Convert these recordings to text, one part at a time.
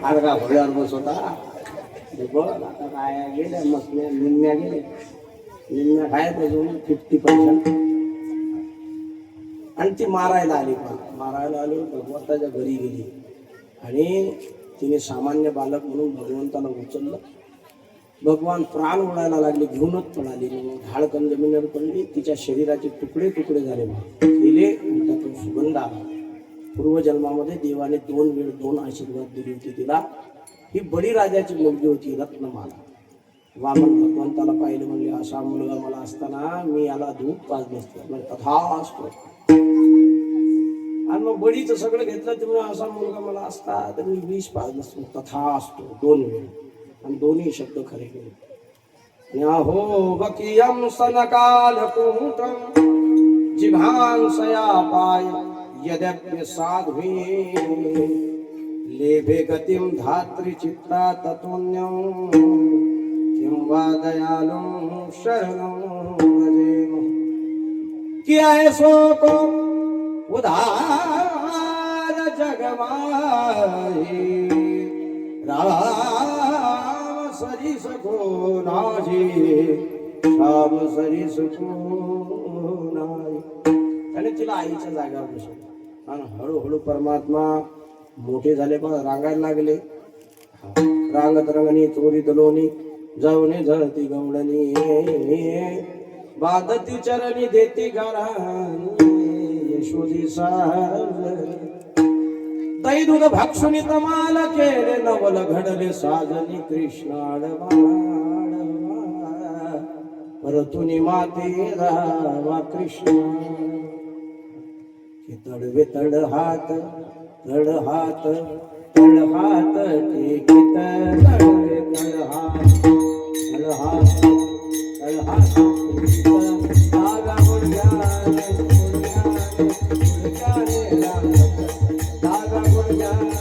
आडगा घोड्यावर बस होता बघ आता काय गेल्या मस्त निम्म्या गेले निम्म्या काय त्याच्याऊन 50% आणि ती मारायला आली भगवंताच्या घरी गेली आणि तिने सामान्य बालक म्हणून भगवंताला उचललं. भगवान प्राण ओढायला लागले, घेऊनच पळाली, धाडकन जमिनीवर पडली, तिच्या शरीराचे तुकडे तुकडे झाले गेले. त्यातून सुगंध आला. पूर्वजन्मामध्ये देवाने 2 वेळ 2 आशीर्वाद दिले होते तिला. ही बळीराजाची मुलगी होती रत्नमाला. वामन भगवंताला पाहिलं, म्हणजे असा मुलगा मला असताना मी याला दूध पाजलं असतं, तथास्तु. आणि मग बळीचं सगळं घेतलं तुम्ही, असा मुलगा मला असता तर मी 20 पाजलं असतो, तथास्तु. 2 वेळ आणि दोन्ही शब्द खरे केले. अहो बकियम सनकालकूटं जिघांसया पाय यद्यप्य साध्वी लेभे गतिं धात्री चित्ता ततोन्यं किं वा दयालुं शरणं भजेम. किया ऐसो को उदार जगमाहि राम सरिस को नाजी शाम सरिस को नाजी. त्याने तिला आईच्या जागेवर बसवलं आणि हळूहळू परमात्मा मोठे झाले, पण रांगायला लागले. रांगत रंगणी चोरीत लोणी जाऊने झळती गवळणी बाधती चरणी देती गाराणी यशोदी साजली. दही दूध भाक्षुनी तमाल केले नवल घडले साजनी कृष्ण आडवा परतुनी माते रावा कृष्ण. तडवे तड हात तड हात तड हात टेकित तडवे तड हात तड हात तड हात टेकित दागा गुडघ्याने दागा गुडघ्याने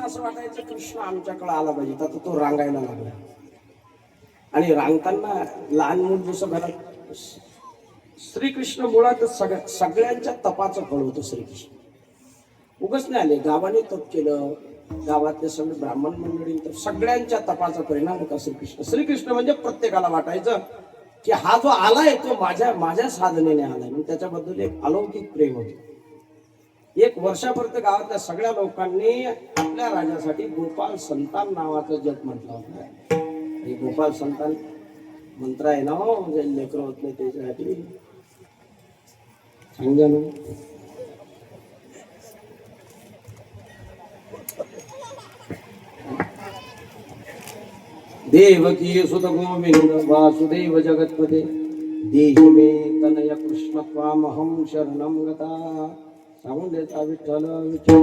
असं वाटायचं कृष्ण आमच्याकडे आला पाहिजे. तर तो रांगायला लागला आणि रांगताना लहान मूल जसं घरात श्रीकृष्ण मुळात सगळ्यांच्या तपाचं फळ होतं. श्रीकृष्ण उगच नाही आले, गावाने तप केलं, गावातले सगळे ब्राह्मण मंडळी, तर सगळ्यांच्या तपाचा परिणाम होता श्रीकृष्ण. श्रीकृष्ण म्हणजे प्रत्येकाला वाटायचं की हा जो आलाय तो माझ्या साधनेने आलाय, म्हणजे त्याच्याबद्दल एक अलौकिक प्रेम होतं. 1 वर्षापर्यंत गावातल्या सगळ्या लोकांनी आपल्या राजासाठी गोपाल संतान नावाचा जप म्हटला होता. हे गोपाल संतान मंत्र आहे ना, म्हणजे लेकर होत नाही त्याच्यासाठी सांगा ना. देवकी सुत गोविंद वासुदेव जगत्पते देहि मे तनय कृष्ण त्वामहं शरणं गता. सांगून देता विठ्ठल विठ्ठल.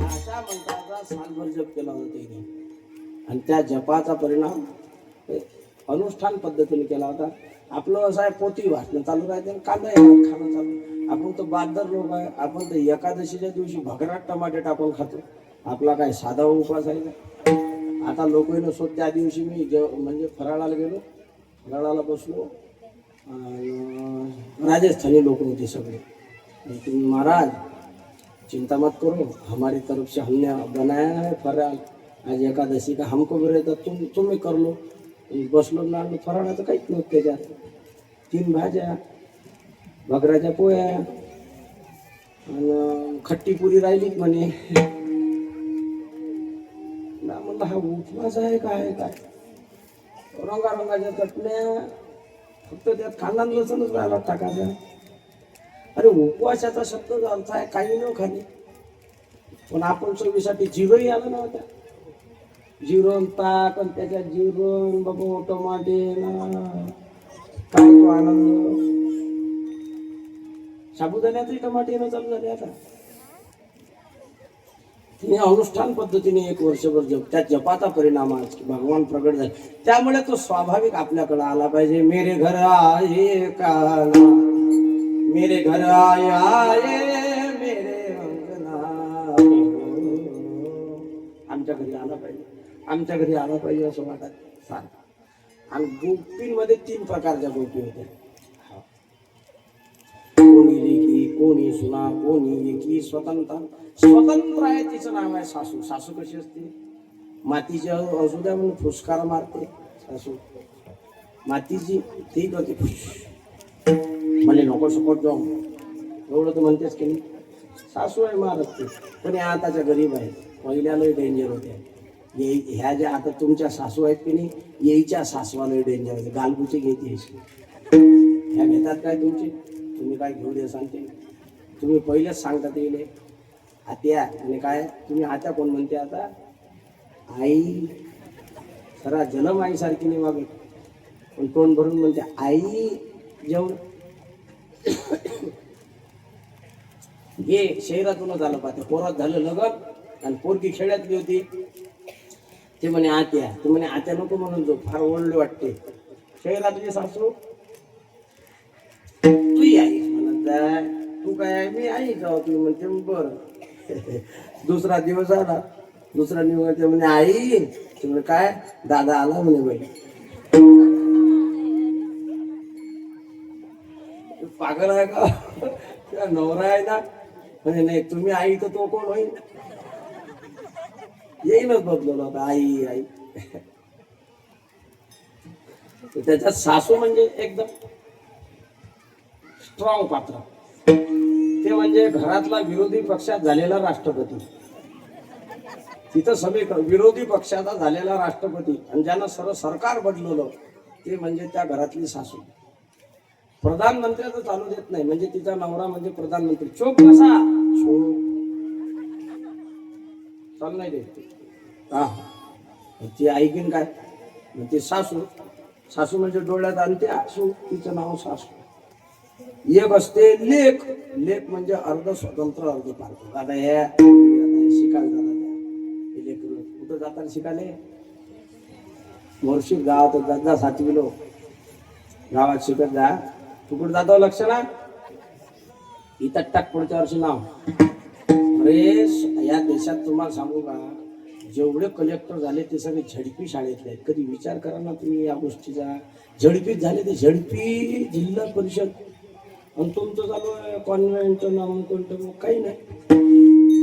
अशा मंत्राचा सालभर जप केला होता तिने आणि त्या जपाचा परिणाम अनुष्ठान पद्धतीने केला होता. आपलं असं आहे, पोती वाचणं चालू राहते, कांदा खाणं चालू. आपण तर बादर लोक आहे, आपण तर एकादशीच्या दिवशी भगरात टमाटे टाकून खातो. आपला काय साधा उपास आहे का? आता लोक नसतो. त्या दिवशी मी म्हणजे फराळाला गेलो, फराळाला बसलो, राजस्थानी लोक होते सगळे. महाराज चिंता मत करो, हमारी तरफ से हमने बनाया है फराळ, आज एकादशी का हमको भी रहता, तुम्ही कर लो. बसलो ना, फराळाचं काहीच नव्हतं त्याच्यात. 3 भाज्या, बकऱ्याच्या पोळ्या आणि खट्टी पुरी राहिली म्हणे. ना म्हणलं हा उपवास आहे काय काय. रंगारंगाच्या चटण्या, फक्त त्यात कांदा लसूणच राहिला टाकायचा. अरे उपवासाचा शब्द अर्थ आहे काही न खाली, पण आपण चवीसाठी जिरोही आलं नव्हत्या. जिरोन ताक आणि त्याच्यात जिरोन बाबा टमाटे ना, काय तो आनंद. साबुदाण्यातही टमाटे न चालू झाले आता. तिने अनुष्ठान पद्धतीने 1 वर्षभर जप, त्या जपाचा परिणाम आज भगवान प्रगट झाले. त्यामुळे तो स्वाभाविक आपल्याकडे आला पाहिजे. मेरे घर आये काला, मेरे घर आये मेरे अंगना, आमच्या घरी आला पाहिजे, आमच्या घरी आला पाहिजे असं वाटत सारखं. आणि गोपींमध्ये 3 प्रकारच्या गोपी होत्या. कोणी लेकी, कोणी सुना, कोणी एकी. स्वतंत्र आहे तिचं नाव आहे सासू. सासू कशी असते? मातीची असू द्या म्हणून फुसकार मारते सासू. मातीची ठीक होती, म्हणजे नको सपोर्ट जाऊ एवढं तर म्हणतेच की नाही. सासू आहे मारत ते, पण या आताच्या गरीब आहेत. पहिल्यालाही डेंजर होते. ह्या ज्या आता तुमच्या सासू आहेत की नाही, येईच्या सासवालाही डेंजर होते. गालगुची घेते ह्या घेतात काय तुमची, तुम्ही काय घेऊ दे सांगते. तुम्ही पहिलेच सांगतात येईल आत्या. आणि काय तुम्ही आत्या कोण म्हणते आता? आई. खरा जन्म आईसारखी नाही मागे, पण तोंड भरून म्हणते आई जेवण. हे शहरातूनच आलं पाहते. पोरात झालं लग्न आणि पोरगी खेड्यातली होती. ते म्हणे आत्या, ते म्हणे आत्या नको म्हणून जो फार ओळले वाटते. शहरातली सासू तू आई म्हणत आहे, तू काय आहे? मी आई जाऊ. तुम्ही म्हणते बरं. दुसरा दिवस आला, दुसरा दिवस म्हणे आई. तुम्ही काय? दादा आला म्हणे. बाई पागल आहे का? नवरा आहे ना म्हणजे. नाही तुम्ही आई तर तो कोण होईल? येईनच बदलवलं होता आई आई. त्याच्यात सासू म्हणजे एकदम स्ट्रॉंग पात्र. ते म्हणजे घरातला विरोधी पक्षात झालेला राष्ट्रपती. तिथं सगळे विरोधी पक्षाचा झालेला राष्ट्रपती आणि ज्यानं सरकार बदलवलं ते म्हणजे त्या घरातली सासू. प्रधानमंत्र्याचं चालू देत नाही, म्हणजे तिचा नवरा म्हणजे प्रधानमंत्री. चोप कसा चालू नाही देत. हा ती ऐकीन काय म्हणजे सासू. सासू म्हणजे डोळ्यात आणते आसू, तिचं नाव सासू. एक असते लेख. लेख म्हणजे अर्ध स्वतंत्र अर्ध पारक. आता हे शिकायला जातात. लेख कुठं जातात शिकायला? मोर्शी गावात जात जा. 7 किलो गावात शिकत जा. तू कुठं जातो? लक्ष ना इथं टाक. पुढच्या वर्षी नाव. अरे या देशात तुम्हाला सांगू का, जेवढे कलेक्टर झाले ते सगळे झडपी शाळेतले आहेत. कधी विचार करा ना तुम्ही या गोष्टीचा. झडपीत झाले ते झडपी जिल्हा परिषद. आणि तुमचं चालू आहे कॉन्व्हेंट नामांकन. काही नाही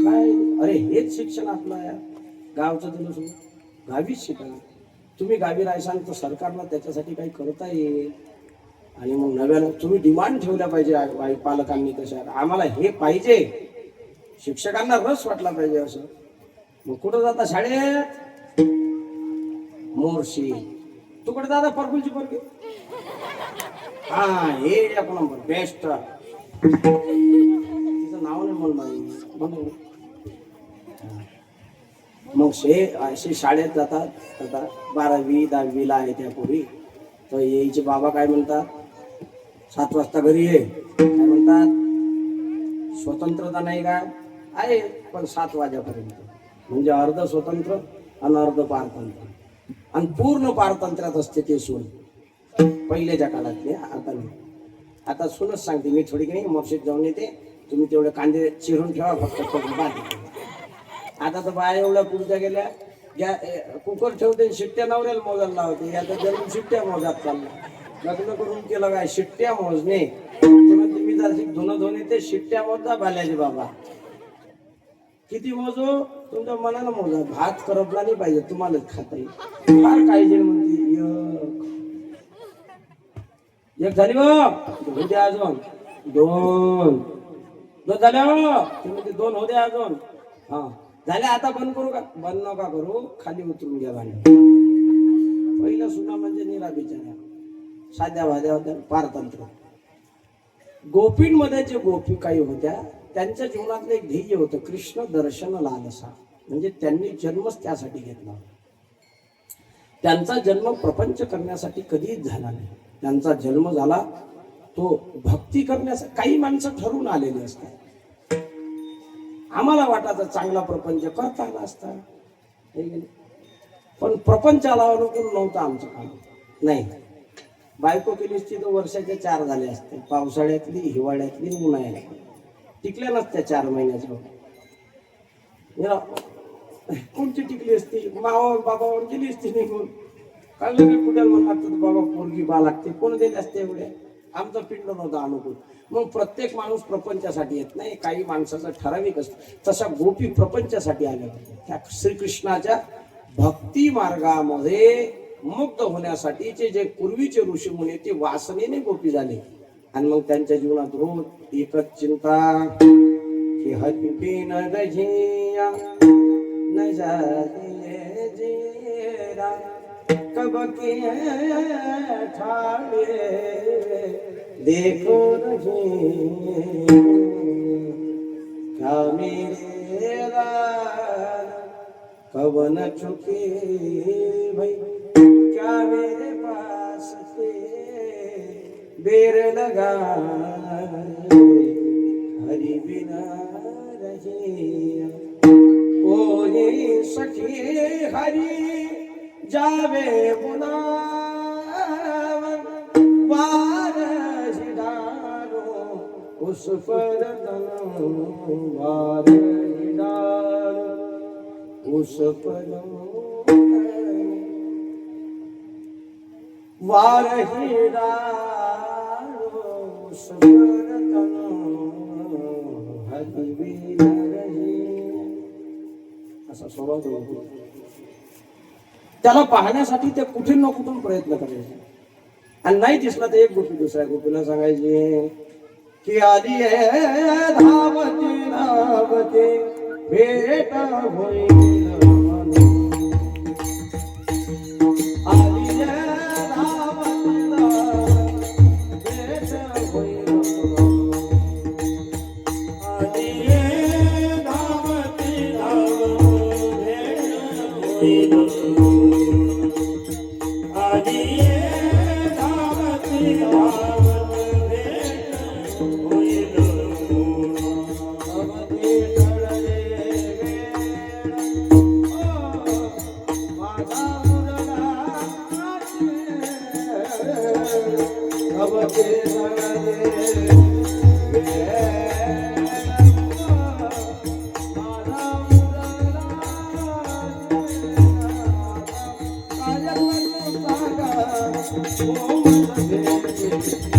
काय. अरे हेच शिक्षण आपलं आहे. गावचं दिलं गावीच शिका. तुम्ही गावी राहायसाल तर सरकारला त्याच्यासाठी काही करता येईल. आणि मग नव्यानं तुम्ही डिमांड ठेवल्या पाहिजे पालकांनी. तशा आम्हाला हे पाहिजे. शिक्षकांना रस वाटला पाहिजे असं. मग कुठं जाता शाळेत? मोर्शी. तू कुठे जाता? परकुलची पोरगी. हा हे एक नंबर बेस्ट. तिचं नाव नाही म्हणून मग असे शाळेत जातात. आता 12वी 10वीला आहे त्या पोरी. तर यायचे बाबा काय म्हणतात? 7 वाजता घरी ये. काय म्हणतात? स्वतंत्रता नाही का? आहे पण 7 वाजेपर्यंत. म्हणजे अर्ध स्वतंत्र आणि अर्ध पारतंत्र. आणि पूर्ण पारतंत्र्यात असते ते सून. पहिल्याच्या काळातले. आता नाही. आता सूनच सांगते मी थोडी काही मोर्शीत जाऊन येते, तुम्ही तेवढे कांदे चिरून ठेवा फक्त. आता तर बाया एवढ्या पुढच्या गेल्या. कुकर ठेवते शिट्ट्या नवऱ्याला मोजायला लावते. आता जन्म शिट्ट्या मोजात चालला. लग्न करून केलं काय? शिट्ट्या मोजणे. तुम्ही जर धुणं धुणे ते शिट्ट्या मोजा भाल्याचे बाबा. किती मोजू? तुमच्या मनानं मोजा. भात करपला नाही पाहिजे, तुम्हालाच खाता येईल. फार काळजी म्हणते. एक झाली हो अजून 2 झाल्या हो. तुम्ही 2 होते अजून. हा झाले. आता बंद करू का? बंद नका करू. खाली उतरून घ्या भांडे. पहिला सुना म्हणजे निरा बिचारा. साध्या भाद्या होत्या पारतंत्र. गोपींमध्ये जे गोपिकाई होत्या त्यांच्या जीवनातलं एक ध्येय होतं, कृष्ण दर्शन लालसा. म्हणजे त्यांनी जन्मच त्यासाठी घेतला. त्यांचा जन्म प्रपंच करण्यासाठी कधीच झाला नाही. त्यांचा जन्म झाला तो भक्ती करण्यासाठी. काही माणसं ठरून आलेली असतात, आम्हाला वाटायचं चांगला प्रपंच करता आला असता, पण प्रपंचाला अनुकूल नव्हतं आमचं काम. नाही, बायको केली असती तर वर्षाच्या 4 झाले असते, पावसाळ्यातली, हिवाळ्यातली, उन्हाळ्यातली. टिकल्या नसत्या 4 महिन्याच्या. कोणची टिकली असती? मावा बाबावर गेली असती निघून. कळलं की कुठे म्हणणार तर बाबा पोरगी बा लागते, कोण दिले असते एवढे? आमचं पिंड नव्हतं अनुकूल. मग प्रत्येक माणूस प्रपंचासाठी येत नाही, काही माणसाचं ठराविक असतं. तशा गोपी प्रपंचासाठी आल्या होत्या. त्या श्रीकृष्णाच्या भक्ती मार्गामध्ये मुक्त होण्यासाठीचे जे पूर्वीचे ऋषीमुनी ते वासनेने गोपी झाले. आणि मग त्यांच्या जीवनात रोज एकच चिंता की हरि बिन रहिया न जाए जीरा, कब के ठाड़े देखो रही क्या मेरा कब न चुके भाई, क्या मेरे पास से बेर लगा हरि बिना रहिया. ओ ये सखी हरि जावे बुलावन, वार डालो उस पर वार डालो उस पर वार डालो उस पर हरि बिना रहिया. असा स्वभाव होतो. त्याला पाहण्यासाठी ते कुठून ना कुठून प्रयत्न करायचे. आणि नाही दिसला तर एक गोपी दुसऱ्या गोपीला सांगायची की आली धावती धावती भेट होईल, आली धावती भेट होईल, आली धावती भेट होईल. Oh,